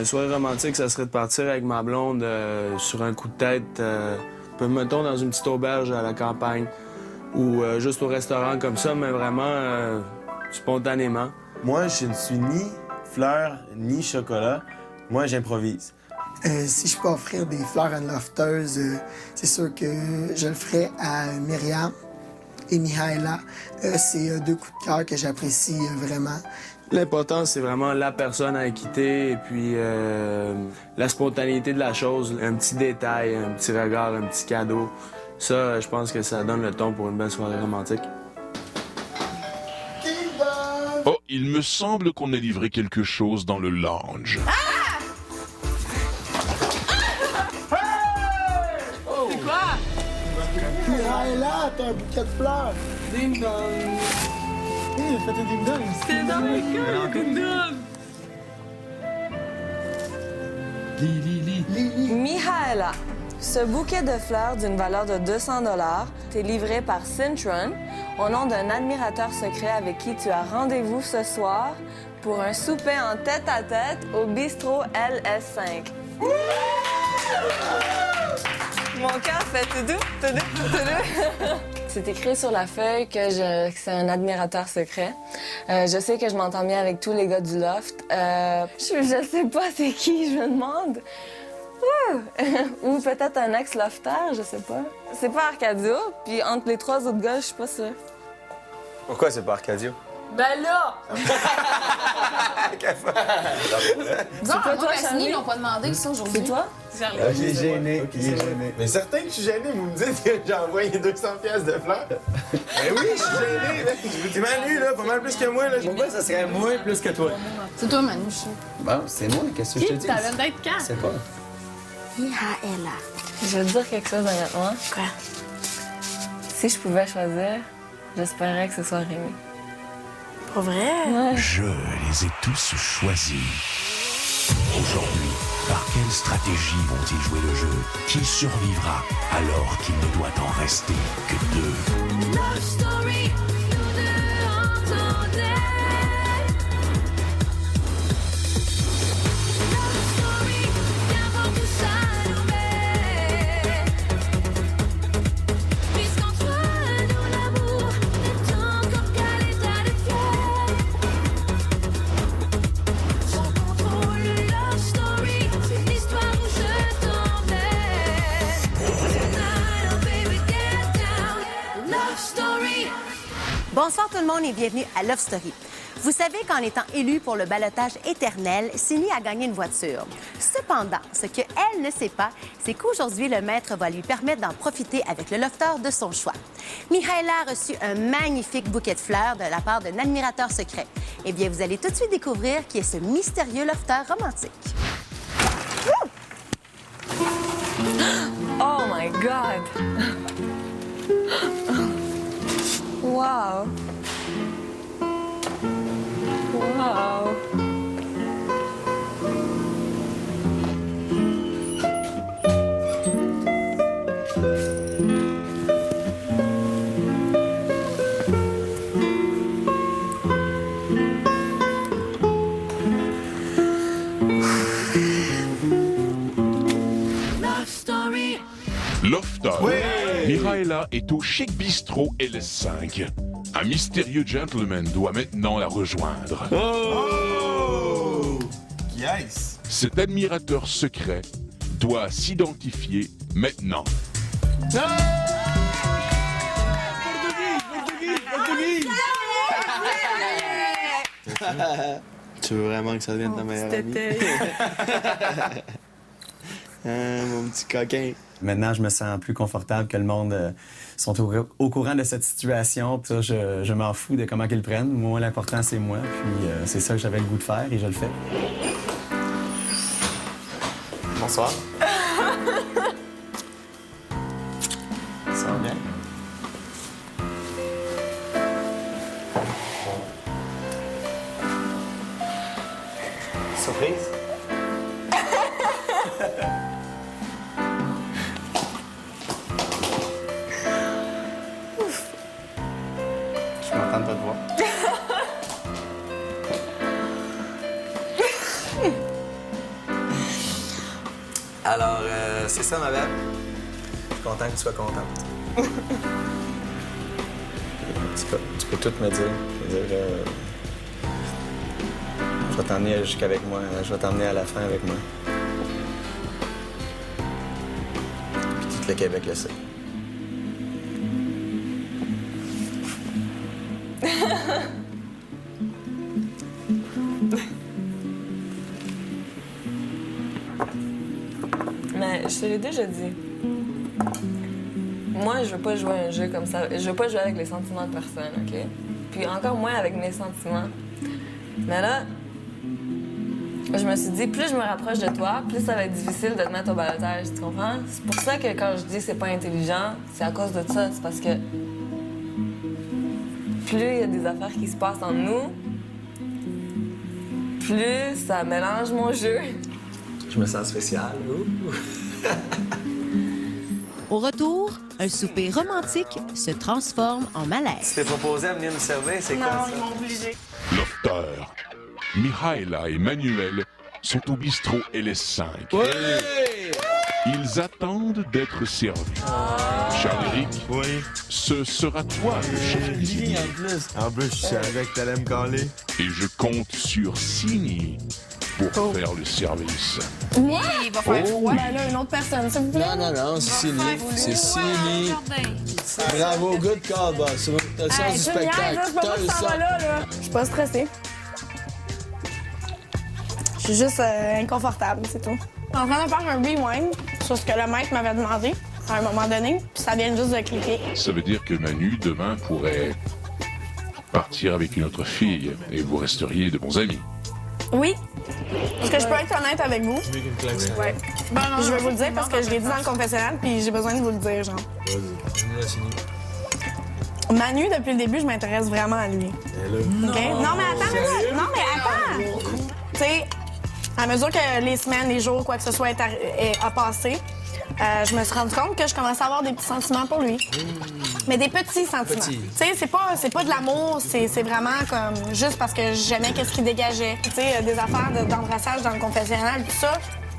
soirée romantique, ça serait de partir avec ma blonde sur un coup de tête, mettons dans une petite auberge à la campagne ou juste au restaurant comme ça, mais vraiment spontanément. Moi, je ne suis ni fleur ni chocolat. Moi, j'improvise. Si je peux offrir des fleurs à une lofteuse, c'est sûr que je le ferai à Myriam et Mihaela. C'est deux coups de cœur que j'apprécie vraiment. L'important, c'est vraiment la personne à quitter et puis la spontanéité de la chose, un petit détail, un petit regard, un petit cadeau. Ça, je pense que ça donne le ton pour une belle soirée romantique. Oh, il me semble qu'on a livré quelque chose dans le lounge. C'est quoi? Mihaela, t'as un bouquet de fleurs. Ding dong! Hey, faites un ding-dong. C'est dans le cœur, ding-dong! Mihaela, ce bouquet de fleurs d'une valeur de 200 t'est livré par Cintron au nom d'un admirateur secret avec qui tu as rendez-vous ce soir pour un souper en tête-à-tête au bistrot LS5. Mon cœur fait tout doux, tout doux, tout doux. C'est écrit sur la feuille que c'est un admirateur secret. Je sais que je m'entends bien avec tous les gars du loft. Je sais pas c'est qui, je me demande. Ou peut-être un ex-lofter, je sais pas. C'est pas Arcadio, puis entre les trois autres gars, je suis pas sûre. Pourquoi c'est pas Arcadio? Ben là! C'est pas toi, Ils Charlie? l'ont pas demandé, ça, aujourd'hui. C'est toi? Il est gêné, il est gêné. Mais certain que je suis gêné, vous me dites que j'ai envoyé 200 pièces de fleurs. Ben oui, je suis gêné, mec. Je vous dis Manu, là, pas mal plus que moi, là. Pourquoi ça serait moi plus que toi? C'est toi, Manouche. Bon, c'est moi, qu'est-ce que je te dis? Ça vient d'être quand? C'est pas. Mihaela. Je veux te dire quelque chose honnêtement. Quoi? Si je pouvais choisir, j'espérais que ce soit Rémi. Pour vrai? Je les ai tous choisis. Aujourd'hui, par quelle stratégie vont-ils jouer le jeu? Qui survivra alors qu'il ne doit en rester que deux? Love story, nous deux entendés. Love story, viens voir tout ça nous met. Puisqu'entre nous l'amour est encore qu'à l'état de fièvre. Sans contrôle, love story, c'est une histoire où je t'emmène. Tonight, oh baby, get down. Love story. Bonsoir tout le monde et bienvenue à Love Story. Vous savez qu'en étant élue pour le ballottage éternel, Cindy a gagné une voiture. Cependant, ce qu'elle ne sait pas, c'est qu'aujourd'hui, le maître va lui permettre d'en profiter avec le lofteur de son choix. Mihaela a reçu un magnifique bouquet de fleurs de la part d'un admirateur secret. Eh bien, vous allez tout de suite découvrir qui est ce mystérieux lofteur romantique. Oh my God! Wow! Wow! Love story. Lofter. Mihaela est au Chic Bistrot LS5. Un mystérieux gentleman doit maintenant la rejoindre. Oh! Qui est-ce? Cet admirateur secret doit s'identifier maintenant. Tu veux vraiment que ça devienne ta meilleure amie? Mon petit coquin. Maintenant, je me sens plus confortable que le monde sont au courant de cette situation. Puis ça, je m'en fous de comment ils le prennent. Moi, l'important, c'est moi. Puis c'est ça que j'avais le goût de faire et je le fais. Bonsoir. Ça va bien? Surprise? Je suis content de te voir. Alors, c'est ça, ma belle. Je suis content que tu sois contente. tu peux tout me dire. Je veux dire, je vais t'emmener jusqu'avec moi. Je vais t'emmener à la fin avec moi. Puis tout le Québec le sait. Mais je te l'ai déjà dit. Moi, je veux pas jouer à un jeu comme ça. Je veux pas jouer avec les sentiments de personne, OK? Puis encore moins avec mes sentiments. Mais là, je me suis dit, plus je me rapproche de toi, plus ça va être difficile de te mettre au balotage, tu comprends? C'est pour ça que quand je dis c'est pas intelligent, c'est à cause de ça. C'est parce que plus il y a des affaires qui se passent entre nous, plus ça mélange mon jeu. Je me sens spécial. Au retour, un souper romantique se transforme en malaise. Tu t'es proposé à venir nous servir, c'est quoi ça? ils m'ont obligé. Lofter, Mihaela et Manuel sont au bistrot LS5. Ils attendent d'être servis. Charles-Éric, ce sera toi le chef cuisinier. En plus, je savais que t'allais me caler. Et je compte sur Sini pour faire le service. Moi? Il va faire froid. oui. Ben là, une autre personne, s'il vous plaît. Non, c'est Sini. C'est Sini. Bravo, good call, boss. T'as le sens du spectacle. C'est pas moi qui s'en va là. Je suis pas stressée. Je suis juste inconfortable, c'est tout. Je suis en train de faire un rewind sur ce que le maître m'avait demandé à un moment donné, puis ça vient juste de cliquer. Ça veut dire que Manu, demain, pourrait partir avec une autre fille et vous resteriez de bons amis. Oui. Est-ce que je peux être honnête avec vous? Ouais. Je vais vous le dire parce que je l'ai dit dans le confessionnal, puis j'ai besoin de vous le dire, genre. Manu, depuis le début, je m'intéresse vraiment à lui. OK? Non, mais attends, non, mais attends! Tu sais, à mesure que les semaines, les jours, quoi que ce soit a passé, je me suis rendu compte que je commençais à avoir des petits sentiments pour lui. Mais des petits sentiments. Tu sais, c'est pas de l'amour, c'est vraiment comme juste parce que j'aimais qu'est-ce qu'il dégageait. Tu sais, des affaires d'embrassage dans le confessionnal, tout ça.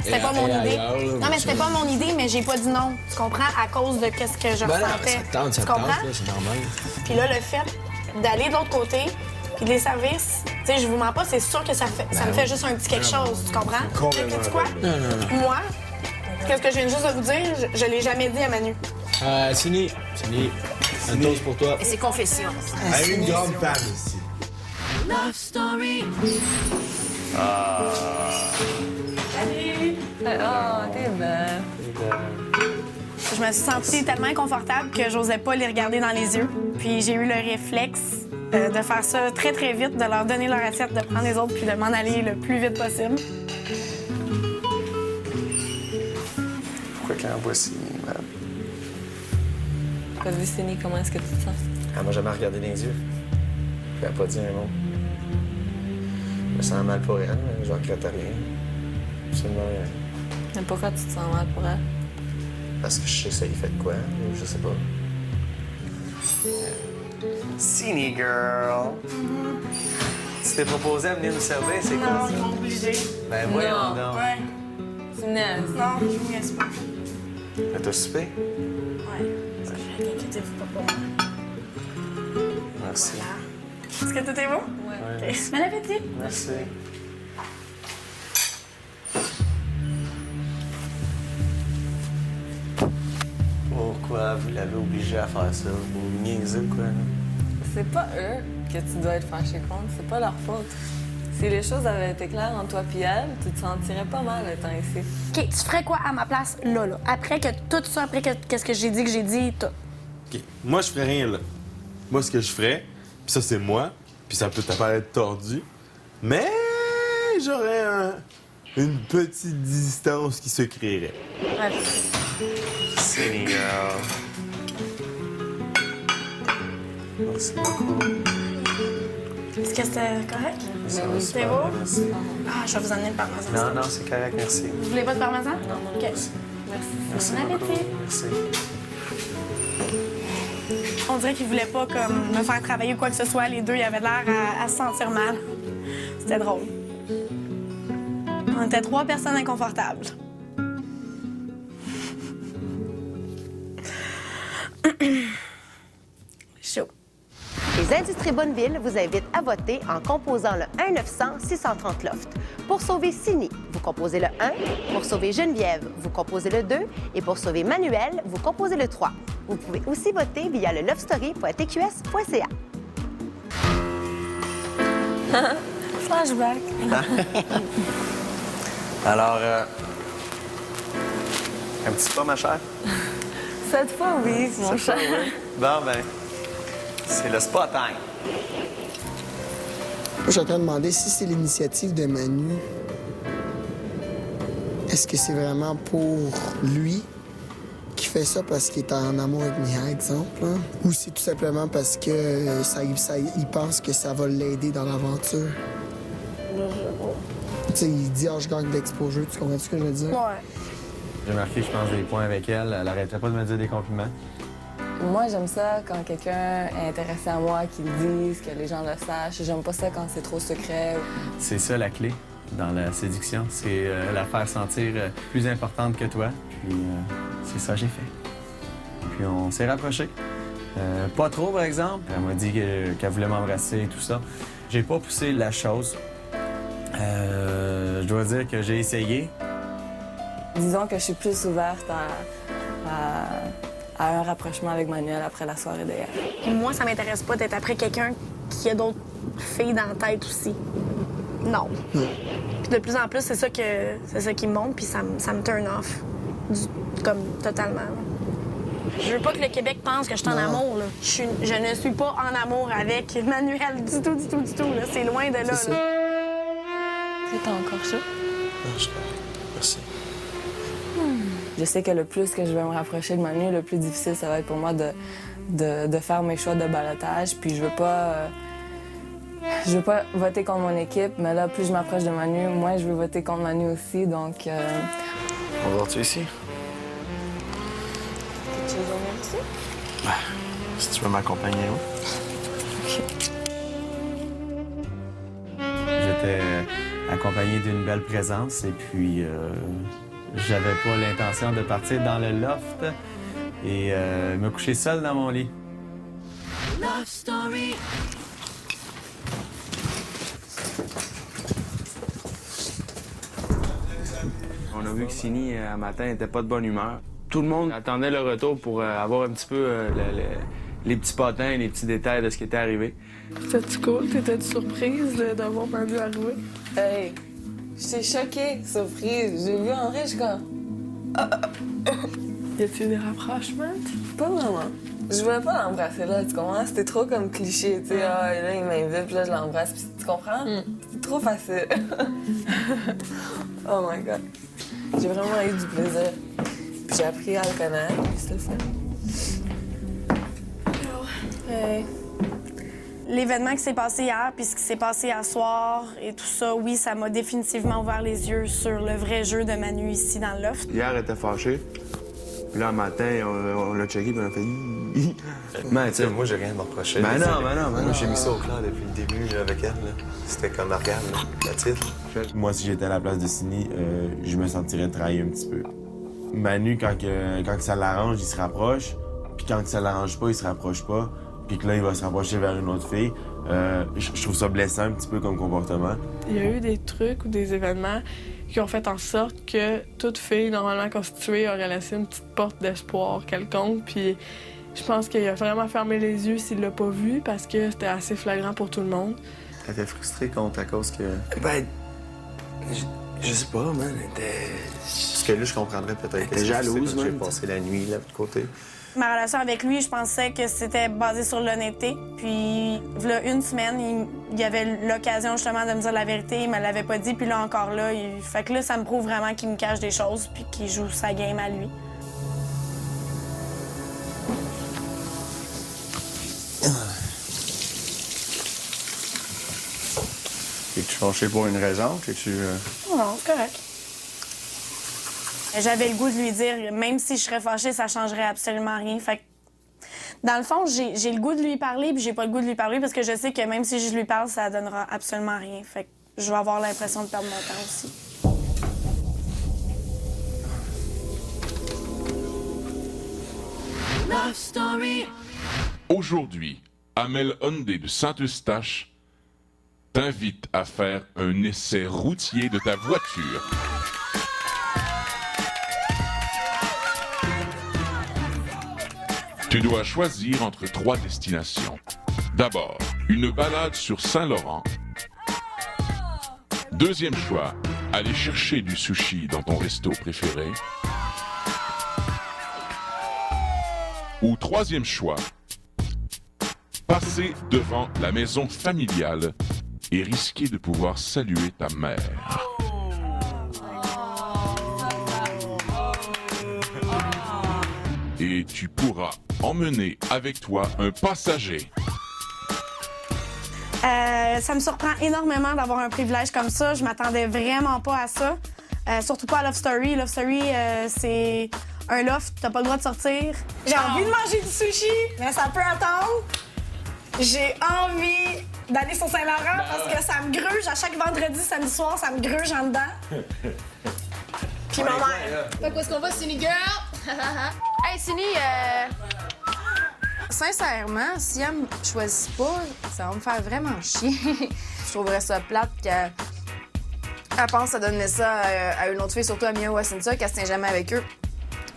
C'était pas mon idée. Non, mais c'était pas mon idée, mais j'ai pas dit non. Tu comprends? À cause de qu'est-ce que je ressentais. Tu comprends? C'est normal. Puis là, le fait d'aller de l'autre côté, puis de les services, tu sais, je vous mens pas, c'est sûr que ça me fait juste un petit quelque chose. Tu comprends? Tu sais quoi? Moi, qu'est-ce que je viens juste de vous dire, je l'ai jamais dit à Manu. Sini, un toast pour toi. Et c'est confession. Elle est une grande femme ici. Love Story. Oh, t'es belle. Je me suis sentie tellement inconfortable que j'osais pas les regarder dans les yeux. Puis j'ai eu le réflexe de faire ça très, très vite, de leur donner leur assiette, de prendre les autres, puis de m'en aller le plus vite possible. Pourquoi qu'elle envoie Sini, man? Vas-y, Sini, comment est-ce que tu te sens? Elle m'a jamais regardé dans les yeux. Puis elle a pas dit un mot. Je me sens mal pour elle, mais je regrette rien. Absolument rien. Mais pourquoi tu te sens mal pour elle? Parce que je sais ça y fait de quoi, je sais pas. Sini girl! Tu t'es proposé à venir nous servir, c'est quoi ça? ils m'ont obligé. Ben voyons Non. donc. Ouais. Tu niaises. Non, je vous laisse pas. T'as souper? Ouais. Inquiétez-vous pas pour moi. Merci. Est-ce que tout est bon? Ouais. OK. Bon appétit! Merci. Pourquoi vous l'avez obligé à faire ça? Vous niaisez ou quoi? Là? C'est pas eux que tu dois être fâché contre, c'est pas leur faute. Si les choses avaient été claires entre toi et elle, tu te sentirais pas mal étant ici. OK, tu ferais quoi à ma place, là? Après que tout ça, après que qu'est-ce que j'ai dit, tout. OK. Moi, je ferais rien là. Moi, ce que je ferais, puis ça, c'est moi, puis ça peut t'apparaître tordu, mais j'aurais une petite distance qui se créerait. Ouais. Sini girl. Merci beaucoup. Est-ce que c'était correct? Ça va C'était super, beau? merci. Ah, je vais vous emmener le parmesan. Non, non, c'est correct, merci. Vous voulez pas de parmesan? Non, OK. Merci. Merci Bon beaucoup. appétit. Merci. On dirait qu'ils voulaient pas comme me faire travailler ou quoi que ce soit. Les deux, ils avaient l'air à se sentir mal. C'était drôle. On était 3 personnes inconfortables. Les Industries Bonneville vous invitent à voter en composant le 1-900-630-LOFT. Pour sauver Sini, vous composez le 1. Pour sauver Geneviève, vous composez le 2. Et pour sauver Manuel, vous composez le 3. Vous pouvez aussi voter via le lovestory.tqs.ca. Flashback. Alors, un petit pas, ma chère? Cette fois, oui, mon cher. Bon, ben, c'est le spa time. Moi, je suis en train de demander si c'est l'initiative de Manu. Est-ce que c'est vraiment pour lui qui fait ça parce qu'il est en amour avec Mia, exemple? Hein? Ou c'est tout simplement parce que il pense que ça va l'aider dans l'aventure? Tu sais, il dit « Ah, je gagne d'exposure », tu comprends ce que je veux dire? Ouais. J'ai marqué, je pense, des points avec elle. Elle arrêtait pas de me dire des compliments. Moi, j'aime ça quand quelqu'un est intéressé à moi, qu'il le dise, que les gens le sachent. J'aime pas ça quand c'est trop secret. C'est ça la clé dans la séduction, c'est la faire sentir plus importante que toi. Puis c'est ça que j'ai fait. Puis on s'est rapprochés. Pas trop, par exemple. Elle m'a dit qu'elle voulait m'embrasser et tout ça. J'ai pas poussé la chose. Je dois dire que j'ai essayé. Disons que je suis plus ouverte à un rapprochement avec Manuel après la soirée d'hier. Moi, ça m'intéresse pas d'être après quelqu'un qui a d'autres filles dans la tête aussi. Non. Puis de plus en plus, c'est ça qui me monte, puis ça me turn off. Comme totalement. Je veux pas que le Québec pense que je suis en amour, là. Je ne suis pas en amour avec Manuel du tout, du tout, du tout, là. C'est loin de là, là. T'as encore chaud? Non, je suis correct. Merci. Je sais que le plus que je vais me rapprocher de Manu, le plus difficile, ça va être pour moi de faire mes choix de ballottage. Puis je veux pas voter contre mon équipe, mais là, plus je m'approche de Manu, moins je veux voter contre Manu aussi, donc... On va voir-tu ici? Tu veux venir ici? Si tu veux m'accompagner, oui. J'étais accompagné d'une belle présence et puis j'avais pas l'intention de partir dans le loft et me coucher seul dans mon lit. Love Story. On a vu que Sini, un matin, n'était pas de bonne humeur. Tout le monde attendait le retour pour avoir un petit peu les petits potins, les petits détails de ce qui était arrivé. C'était-tu cool? T'étais-tu surprise d'avoir Manu arriver? Hey, j'étais choquée, surprise. J'ai vu Henri, je suis comme... Y a-t-il des rapprochements? Pas vraiment. Je voulais pas l'embrasser là, tu comprends? C'était trop comme cliché, tu sais. Ah, là, il m'invite, puis là, je l'embrasse, puis tu comprends? C'est trop facile. Oh my God. J'ai vraiment eu du plaisir. Puis j'ai appris à le connaître, puis c'était le fun. Hey. L'événement qui s'est passé hier, puis ce qui s'est passé hier soir et tout ça, oui, ça m'a définitivement ouvert les yeux sur le vrai jeu de Manu ici dans le loft. Hier, elle était fâchée. Puis là, un matin, on l'a checké, puis on a fait... Mais, tu sais, moi, j'ai rien à me reprocher. Ben non. Moi, j'ai mis ça au clair depuis le début là, avec elle. Là. C'était comme Ariane, la titre. Moi, si j'étais à la place de Sini, je me sentirais trahi un petit peu. Manu, quand ça l'arrange, il se rapproche. Puis quand ça l'arrange pas, il se rapproche pas. Puis que là, il va se rapprocher vers une autre fille. Je trouve ça blessant un petit peu comme comportement. Il y a eu des trucs ou des événements qui ont fait en sorte que toute fille normalement constituée aurait laissé une petite porte d'espoir quelconque. Puis je pense qu'il a vraiment fermé les yeux s'il l'a pas vu parce que c'était assez flagrant pour tout le monde. T'étais frustré contre à cause que... Ben, je sais pas, man. Elle était... Parce que là, je comprendrais peut-être était jalouse, que j'ai man. passé la nuit là, de côté. Ma relation avec lui, je pensais que c'était basé sur l'honnêteté. Puis, là, une semaine, il y avait l'occasion justement de me dire la vérité. Il me l'avait pas dit. Puis là, encore là, fait que là, ça me prouve vraiment qu'il me cache des choses puis qu'il joue sa game à lui. Es-tu fâché pour une raison? Non, c'est correct. J'avais le goût de lui dire, même si je serais fâchée, ça changerait absolument rien. Fait que, dans le fond, j'ai le goût de lui parler, puis j'ai pas le goût de lui parler parce que je sais que même si je lui parle, ça donnera absolument rien. Fait que je vais avoir l'impression de perdre mon temps aussi. Love Story. Aujourd'hui, Amel Hyundai de Saint-Eustache t'invite à faire un essai routier de ta voiture. Tu dois choisir entre 3 destinations. D'abord, une balade sur Saint-Laurent. Deuxième choix, aller chercher du sushi dans ton resto préféré. Ou troisième choix, passer devant la maison familiale et risquer de pouvoir saluer ta mère. Et tu pourras emmener avec toi un passager. Ça me surprend énormément d'avoir un privilège comme ça. Je m'attendais vraiment pas à ça. Surtout pas à Love Story. Love Story, c'est un loft, t'as pas le droit de sortir. J'ai envie de manger du sushi, mais ça peut attendre. J'ai envie d'aller sur Saint-Laurent parce que ça me gruge. À chaque vendredi, samedi soir, ça me gruge en dedans. Puis ma mère. Fait où est-ce qu'on va, Cindy Girl? Hey, Cindy, sincèrement, si elle me choisit pas, ça va me faire vraiment chier. Je trouverais ça plate qu'elle pense à donner ça à une autre fille, surtout à Mia ou à Cynthia, qu'elle se tient jamais avec eux.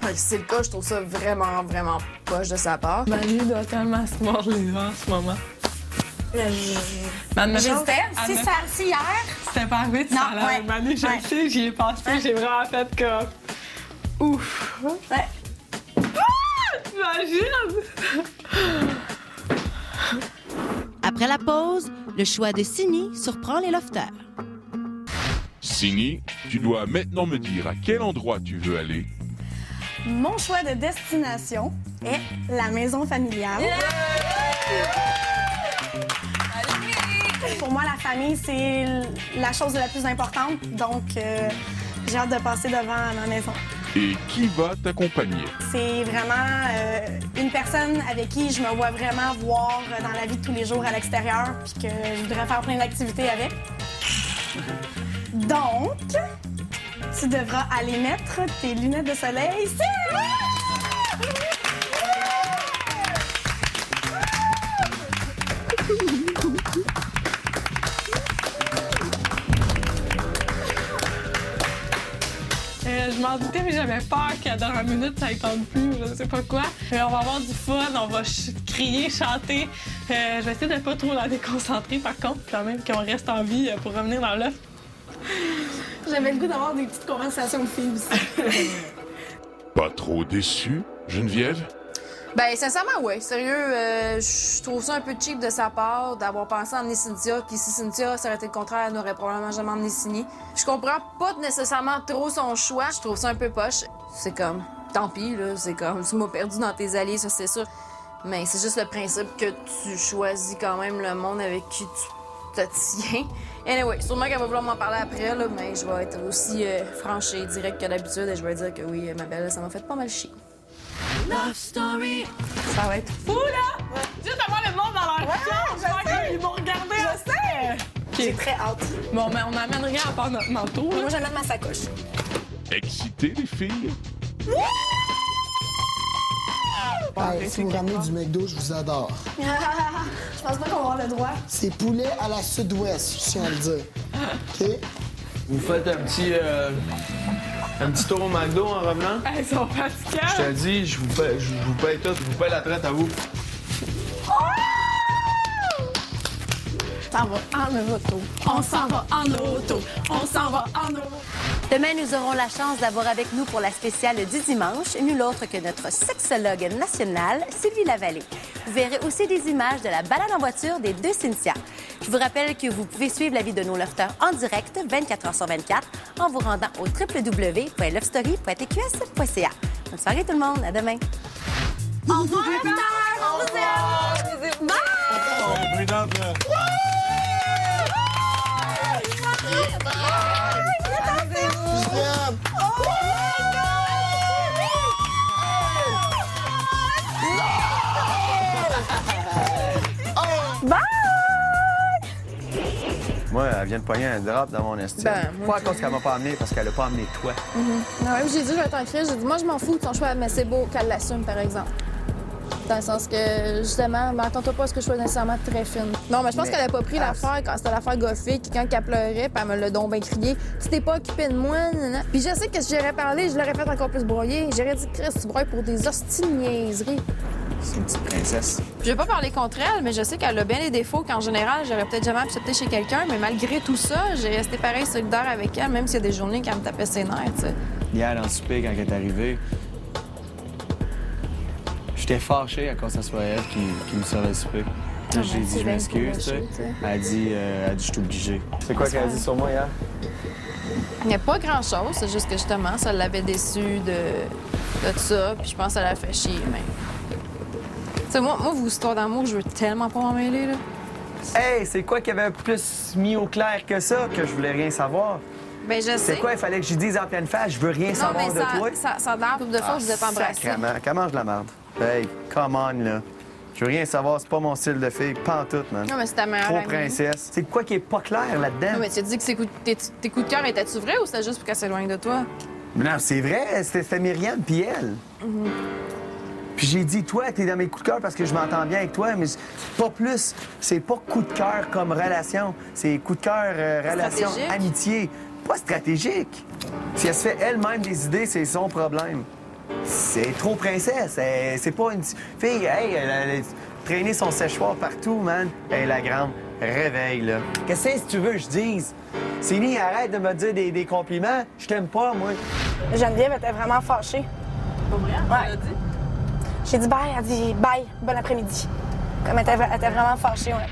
Si c'est le cas, je trouve ça vraiment, vraiment poche de sa part. Ben, lui, il doit tellement se mordre les doigts en ce moment. J'hésitais. Si hier... C'était pas arrivé de ça, là. Je sais, j'y ai pensé, j'ai vraiment fait comme... Ouf! Ouais. Imagine! Après la pause, le choix de Cindy surprend les lofters. Cindy, tu dois maintenant me dire à quel endroit tu veux aller. Mon choix de destination est la maison familiale. Pour moi, la famille, c'est la chose la plus importante. Donc, j'ai hâte de passer devant ma maison. Et qui va t'accompagner? C'est vraiment une personne avec qui je me vois vraiment voir dans la vie de tous les jours à l'extérieur, puis que je voudrais faire plein d'activités avec. Donc, tu devras aller mettre tes lunettes de soleil ici! Je m'en doutais, mais j'avais peur qu'à la dernière minute, ça ne tente plus, je sais pas quoi. On va avoir du fun, on va crier, chanter. Je vais essayer de pas trop la déconcentrer, par contre, quand même qu'on reste en vie pour revenir dans l'œuf. J'avais le goût d'avoir des petites conversations de filles aussi. Pas trop déçu, Geneviève? Ben, sincèrement, oui. Sérieux, je trouve ça un peu cheap de sa part d'avoir pensé à emmener Cynthia. Puis si Cynthia, ça aurait été le contraire, elle n'aurait probablement jamais emmené Cindy. Je comprends pas nécessairement trop son choix. Je trouve ça un peu poche. C'est comme, tant pis, là. C'est comme, tu m'as perdu dans tes alliés, ça, c'est sûr. Mais c'est juste le principe que tu choisis quand même le monde avec qui tu te tiens. Anyway, sûrement qu'elle va vouloir m'en parler après, là, mais je vais être aussi franche et directe que d'habitude et je vais dire que oui, ma belle, ça m'a fait pas mal chier. Love Story. Ça va être fou, là! Juste avoir le monde dans leur chambre, ils vont regarder. Je sais! J'ai très hâte. Bon, mais on n'amène rien à part notre manteau. Moi, j'amène ma sacoche. Excité, les filles? Hey, si vous ramenez du McDo, je vous adore. Je pense pas qu'on va avoir le droit. C'est poulet à la sud-ouest, je tiens à le dire. OK? Vous faites un petit tour au McDo en revenant? Ils sont fatigants. Je te dis, je vous paye tout, je vous paye la traite à vous. On s'en va en auto. On s'en va en auto. On s'en va en auto. Demain, nous aurons la chance d'avoir avec nous pour la spéciale du dimanche, nul autre que notre sexologue nationale, Sylvie Lavallée. Vous verrez aussi des images de la balade en voiture des deux Cynthia. Je vous rappelle que vous pouvez suivre la vie de nos lofters en direct 24 heures sur 24 en vous rendant au www.lovestory.tqs.ca. Bonne soirée tout le monde, à demain. Au revoir, lofters! On vous aime! Bye! Moi, elle vient de pogner un drop dans mon estime. Pas à cause qu'elle m'a pas amené, parce qu'elle a pas amené toi. Non, j'ai dit, je vais être en crise. J'ai dit, moi, je m'en fous de son choix, mais c'est beau qu'elle l'assume, par exemple. Dans le sens que, justement, m'attends-toi pas à ce que je sois nécessairement très fine. Non, mais je pense qu'elle a pas pris l'affaire quand c'était l'affaire gothique, quand elle pleurait, puis elle me l'a donc bien crié. Tu t'es pas occupé de moi, nanana. Puis je sais que si j'aurais parlé, je l'aurais fait encore plus broyer. J'aurais dit, Chris, tu broyes pour des hosties de niaiseries. C'est une petite princesse. Je vais pas parler contre elle, mais je sais qu'elle a bien des défauts qu'en général, j'aurais peut-être jamais accepté chez quelqu'un, mais malgré tout ça, j'ai resté pareil solidaire avec elle, même s'il y a des journées qu'elle me tapait ses nerfs, tu sais. Hier, dans le souper, quand elle est arrivée, j'étais fâché à cause que ce soit elle qui me servait le souper. Là, j'ai dit, je m'excuse, tu sais. Elle a dit, je suis obligé. C'est quoi qu'elle a dit sur moi hier? Il n'y a pas grand-chose, c'est juste que justement, ça l'avait déçue de ça, puis je pense que ça l'a fait chier, mais... Tu sais, moi, vos histoires d'amour, je veux tellement pas m'en mêler, là. Hey, c'est quoi qu'il y avait plus mis au clair que ça, que je voulais rien savoir? Ben, je sais. C'est quoi, il fallait que je dise en pleine face, je veux rien savoir de toi? Ça a l'air couple de fois que vous êtes embrassés. Sacrément, comment je la merde? Hey, come on, là. Je veux rien savoir, c'est pas mon style de fille, pas en tout, man. Non, mais c'est ta meilleure Trop amie. princesse. C'est quoi qui est pas clair là-dedans? Non, mais tu as dit que tes coups de cœur étaient-tu vrais ou c'était juste pour qu'elle s'éloigne de toi? Mais non, c'est vrai, c'était Myriam puis elle. Puis j'ai dit, toi, t'es dans mes coups de cœur parce que je m'entends bien avec toi, mais pas plus. C'est pas coup de cœur comme relation. C'est coup de cœur, relation, Stratégique? amitié. Pas stratégique. Si elle se fait elle-même des idées, c'est son problème. C'est trop princesse. C'est pas une fille, hey, elle a traîné son séchoir partout, man. Hey, la grande, réveille, là. Qu'est-ce que tu veux que je dise? Céline, arrête de me dire des compliments. Je t'aime pas, moi. Geneviève était vraiment fâchée. Pas vrai? Ouais. J'ai dit bye, elle a dit bye, bon après-midi. Comme elle était vraiment fâchée, ouais.